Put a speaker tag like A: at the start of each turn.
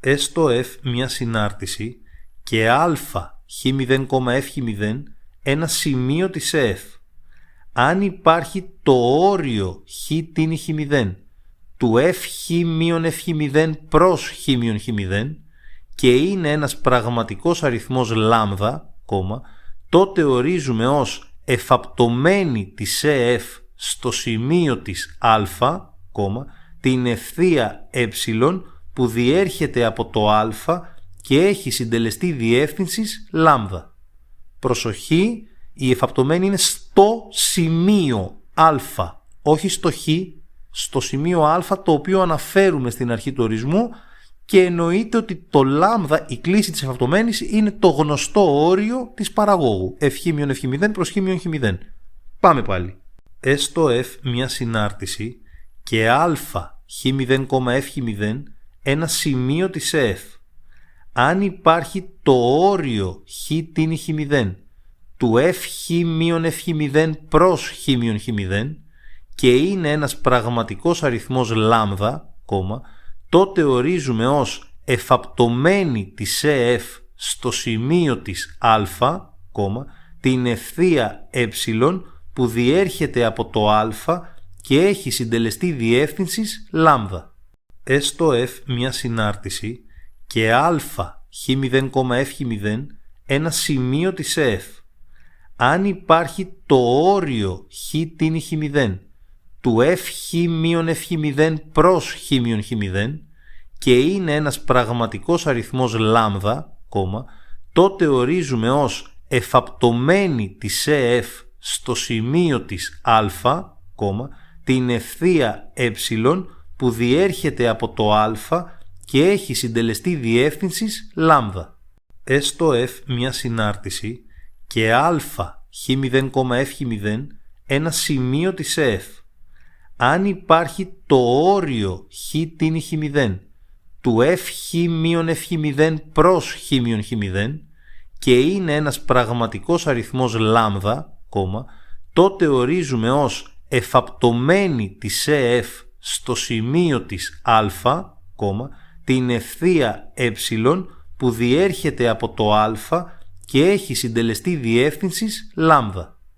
A: έστω f μια συνάρτηση και α χ0,f0 ένα σημείο της f. Αν υπάρχει το όριο χ τίνει χ0 του f(χ-f0) προς χ-χ0 και είναι ένας πραγματικός αριθμός λάμδα, τότε ορίζουμε ως εφαπτωμένη της f στο σημείο της α, την ευθεία ε που διέρχεται από το α και έχει συντελεστή διεύθυνσης λάμδα. Προσοχή, η εφαπτωμένη είναι στο σημείο α, όχι στο χ, στο σημείο α το οποίο αναφέρουμε στην αρχή του ορισμού και εννοείται ότι το λάμδα, η κλίση της εφαπτωμένης, είναι το γνωστό όριο της παραγόγου f(χ-f0) προς χ-χ0. Πάμε πάλι. Έστω f μια συνάρτηση και α χ0,f0 ένα σημείο της f. Αν υπάρχει το όριο χ τίνει χ0 του f(χ-f0) προς χ-χ0 και είναι ένας πραγματικός αριθμός λάμδα, τότε ορίζουμε ως εφαπτωμένη της f στο σημείο της α, την ευθεία ε που διέρχεται από το α και έχει συντελεστή διεύθυνσης λάμδα. Έστω f μια συνάρτηση και α χ0,f0 ένα σημείο της f. Αν υπάρχει το όριο χ τίνει χ0 του f(χ-f0) προς χ-χ0 και είναι ένας πραγματικός αριθμός λάμδα, τότε ορίζουμε ως εφαπτωμένη της f στο σημείο της α, την ευθεία ε που διέρχεται από το α και έχει συντελεστή διεύθυνσης λάμδα. Έστω f μια συνάρτηση και α χ0,f0 ένα σημείο της f. Αν υπάρχει το όριο χ τίνει χ0 του f(χ-f0) προς χ-χ0 και είναι ένας πραγματικός αριθμός λάμδα, τότε ορίζουμε ως εφαπτωμένη της f στο σημείο της α, την ευθεία ε που διέρχεται από το α και έχει συντελεστή διεύθυνσης λάμδα.